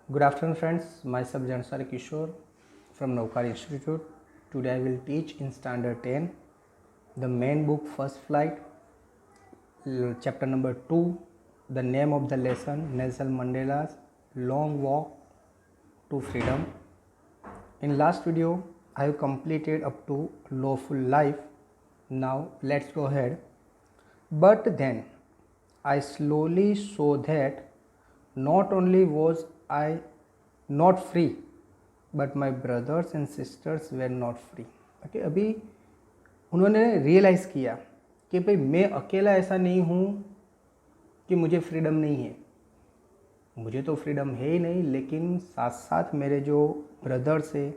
Good afternoon, friends. Myself Jansari Kishore from Naukari Institute. Today I will teach in Standard 10 the main book First Flight, chapter number 2. The name of the lesson Nelson Mandela's Long Walk to Freedom. In last video I have completed up to Lawful Life. Now let's go ahead. But then I slowly saw that not only was I not free, but my brothers and sisters were not free. Okay, अभी उन्होंने realise किया कि भाई मैं अकेला ऐसा नहीं हूँ कि मुझे फ्रीडम नहीं है, मुझे तो फ्रीडम है ही नहीं, लेकिन साथ साथ मेरे जो ब्रदर्स है,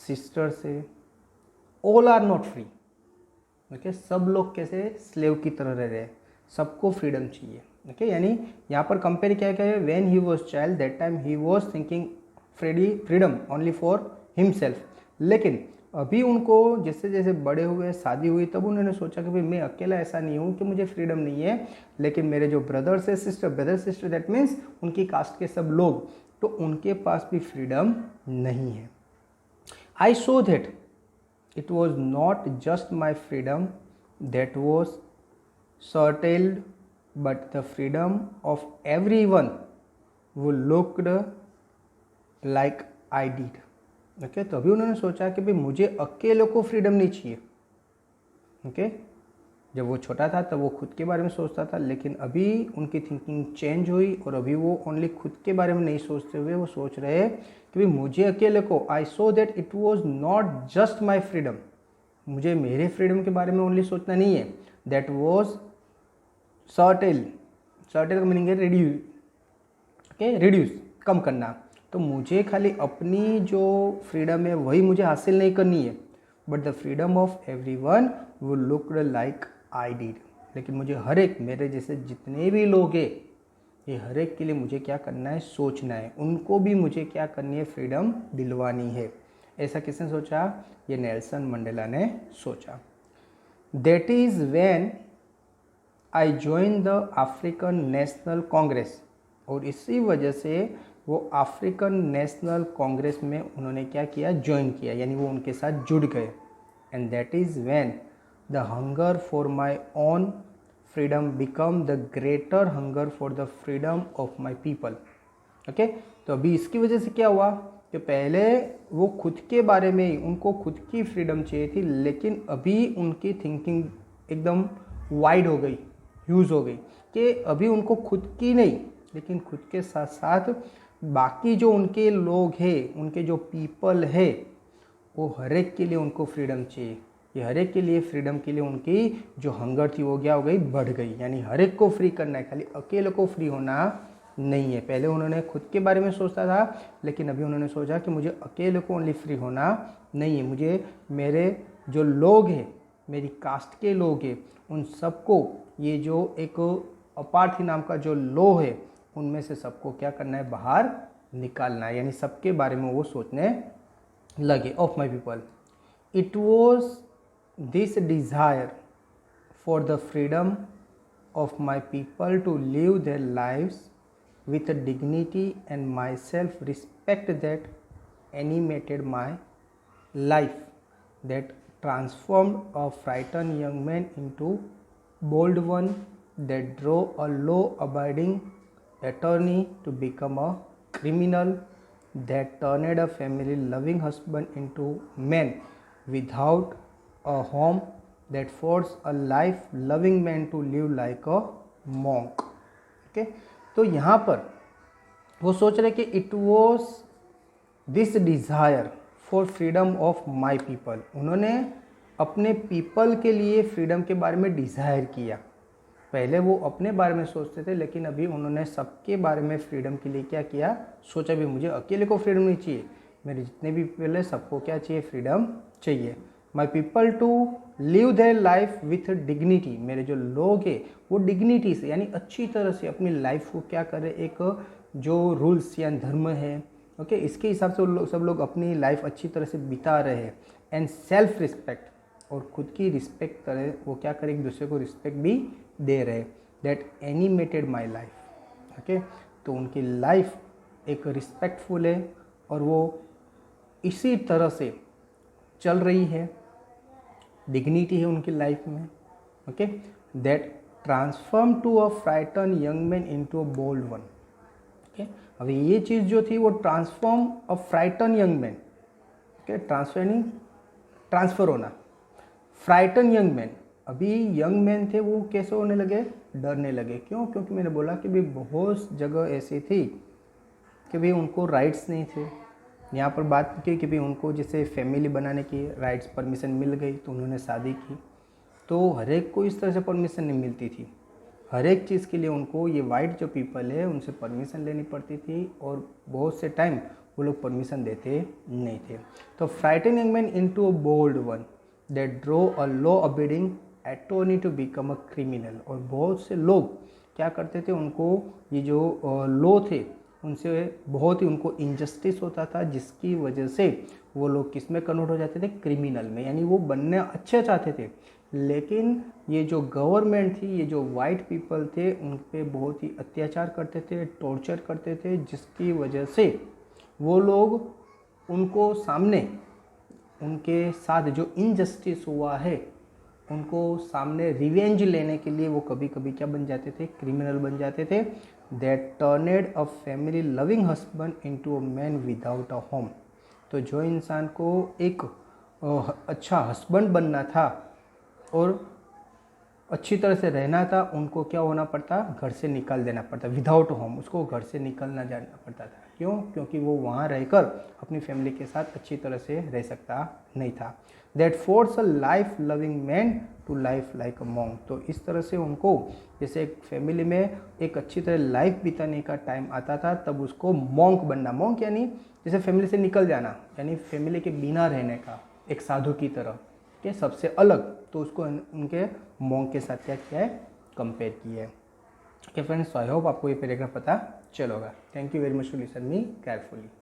सिस्टर्स है, all are not free. Okay, सब लोग कैसे स्लेव की तरह रह रहे हैं, सबको फ्रीडम चाहिए. ओके, यानी यहाँ पर कंपेयर क्या है, when he was child that time he was thinking freedom only for himself. लेकिन अभी उनको जैसे जैसे बड़े हुए, शादी हुई, तब उन्होंने सोचा कि भाई मैं अकेला ऐसा नहीं हूँ कि मुझे फ्रीडम नहीं है, लेकिन मेरे जो ब्रदर्स है, ब्रदर सिस्टर, दैट मीन्स उनकी कास्ट के सब लोग, तो उनके पास भी फ्रीडम नहीं है. I saw that it was not just my freedom that was curtailed, but the freedom of everyone who looked like I did. Okay, तो अभी उन्होंने सोचा कि भाई मुझे अकेले को फ्रीडम नहीं चाहिए. ओके, जब वो छोटा था तब वो खुद के बारे में सोचता था, लेकिन अभी उनकी थिंकिंग चेंज हुई और अभी वो ओनली खुद के बारे में नहीं सोचते हुए वो सोच रहे हैं कि भाई मुझे अकेले को, I saw that it was not just my freedom, मुझे मेरे फ्रीडम के बारे में ओनली सोचना नहीं है. दैट वॉज सर्टेल का मीनिंग है रिड्यूस. ओके, रिड्यूस, कम करना. तो मुझे खाली अपनी जो फ्रीडम है वही मुझे हासिल नहीं करनी है, but the freedom of every one वो लुक्ड लाइक आई डिड. लेकिन मुझे हर एक, मेरे जैसे जितने भी लोग हैं, ये हर एक के लिए मुझे क्या करना है, सोचना है, उनको भी मुझे क्या करनी है, फ्रीडम दिलवानी है. ऐसा किसने सोचा? ये नेल्सन मंडेला ने सोचा. That is when I join the African national Congress. और इसी वजह से वो अफ्रीकन नेशनल कांग्रेस में उन्होंने क्या किया, ज्वाइन किया, यानी वो उनके साथ जुड़ गए. And that is when the hunger for my own freedom become the greater hunger for the freedom of my people. Okay, तो अभी इसकी वजह से क्या हुआ कि पहले वो खुद के बारे में ही, उनको खुद की फ्रीडम चाहिए थी, लेकिन अभी उनकी थिंकिंग एकदम वाइड हो गई, ह्यूज हो गई, कि अभी उनको खुद की नहीं, लेकिन खुद के साथ साथ बाकी जो उनके लोग हैं, उनके जो पीपल है, वो हर एक के लिए उनको फ्रीडम चाहिए. ये हर एक के लिए फ्रीडम के लिए उनकी जो हंगर थी वो क्या हो गई, बढ़ गई. यानी हर एक को फ्री करना है, खाली अकेले को फ्री होना नहीं है. पहले उन्होंने खुद के बारे में सोचता था, लेकिन अभी उन्होंने सोचा कि मुझे अकेले को ओनली फ्री होना नहीं है, मुझे मेरे जो लोग हैं, मेरी कास्ट के लोग हैं, उन सबको, ये जो एक अपार्थी नाम का जो लो है, उनमें से सबको क्या करना है, बाहर निकालना है. यानी सबके बारे में वो सोचने लगे, of my people. It was this desire for the freedom of my people to live their lives with dignity and my self respect that animated my life, that transformed a frightened young man into bold one, that drove a law abiding attorney to become a criminal, that turned a family loving husband into man without a home, that forced a life loving man to live like a monk. Okay, तो यहाँ पर वो सोच रहे कि it was this desire for freedom of my people. उन्होंने अपने people के लिए फ्रीडम के बारे में डिज़ायर किया. पहले वो अपने बारे में सोचते थे, लेकिन अभी उन्होंने सबके बारे में फ्रीडम के लिए क्या किया, सोचा भी मुझे अकेले को फ्रीडम नहीं चाहिए, मेरे जितने भी पीपल है सबको क्या चाहिए, फ्रीडम चाहिए. My people to live their life with dignity. मेरे जो लोग हैं वो डिग्निटी से, यानी अच्छी तरह से अपनी लाइफ को क्या करें, एक जो रूल्स या धर्म है, ओके, इसके हिसाब से सब लोग अपनी लाइफ अच्छी तरह से बिता रहे हैं. एंड सेल्फ रिस्पेक्ट, और खुद की रिस्पेक्ट करें, वो क्या करें, एक दूसरे को रिस्पेक्ट भी दे रहे. That animated my life. Okay, तो उनकी लाइफ एक रिस्पेक्टफुल है और वो इसी तरह से चल रही है, डिग्निटी है उनकी लाइफ में। Okay, that transform to a frighten young man into a bold one. Okay, अभी ये चीज़ जो थी वो transform a frighten young man, okay, transfer होना, फ्राइटन यंग मैन, अभी यंग मैन थे वो कैसे होने लगे, डरने लगे। क्यों? क्योंकि मैंने बोला कि भाई बहुत जगह ऐसी थी कि भाई उनको राइट्स नहीं थे। यहाँ पर बात की कि भाई उनको जैसे फैमिली बनाने की राइट्स परमिशन मिल गई तो उन्होंने शादी की, तो हर एक को इस तरह से परमिशन नहीं मिलती थी। हर एक चीज़ के लिए उनको, ये वाइट जो पीपल है उनसे परमिशन लेनी पड़ती थी और बहुत से टाइम वो लोग परमिशन देते नहीं थे। तो frightened young man into a bold one that drove a law abiding attorney to become a criminal. और बहुत से लोग क्या करते थे, उनको ये जो लॉ थे उनसे बहुत ही उनको इनजस्टिस होता था, जिसकी वजह से वो लोग किस में कन्वर्ट हो जाते थे, क्रिमिनल में। यानी वो बनने अच्छे चाहते थे, लेकिन ये जो गवर्नमेंट थी, ये जो वाइट पीपल थे, उन पे बहुत ही अत्याचार करते थे, टॉर्चर करते थे, जिसकी वजह से वो लोग उनको सामने, उनके साथ जो इनजस्टिस हुआ है उनको सामने रिवेंज लेने के लिए वो कभी कभी क्या बन जाते थे, क्रिमिनल बन जाते थे। That turned a family loving husband into a man without a home. तो जो इंसान को एक अच्छा हस्बैंड बनना था और अच्छी तरह से रहना था, उनको क्या होना पड़ता, घर से निकाल देना पड़ता, विदाउट होम, उसको घर से निकलना जाना पड़ता था। क्यों? क्योंकि वो वहाँ रहकर अपनी फैमिली के साथ अच्छी तरह से रह सकता नहीं था। That force a life loving man to life like a monk. तो इस तरह से उनको जैसे एक फैमिली में एक अच्छी तरह लाइफ बिताने का टाइम आता था, तब उसको मॉन्क बनना, मॉन्क यानी जैसे फैमिली से निकल जाना, यानी फैमिली के बिना रहने का, एक साधु की तरह के सबसे अलग, तो उसको उनके मॉन्क के साथ क्या किया है, कंपेयर किया है। ओके फ्रेंड्स, आई होप आपको ये पैराग्राफ पता चलेगा। Thank you very much to listen me carefully.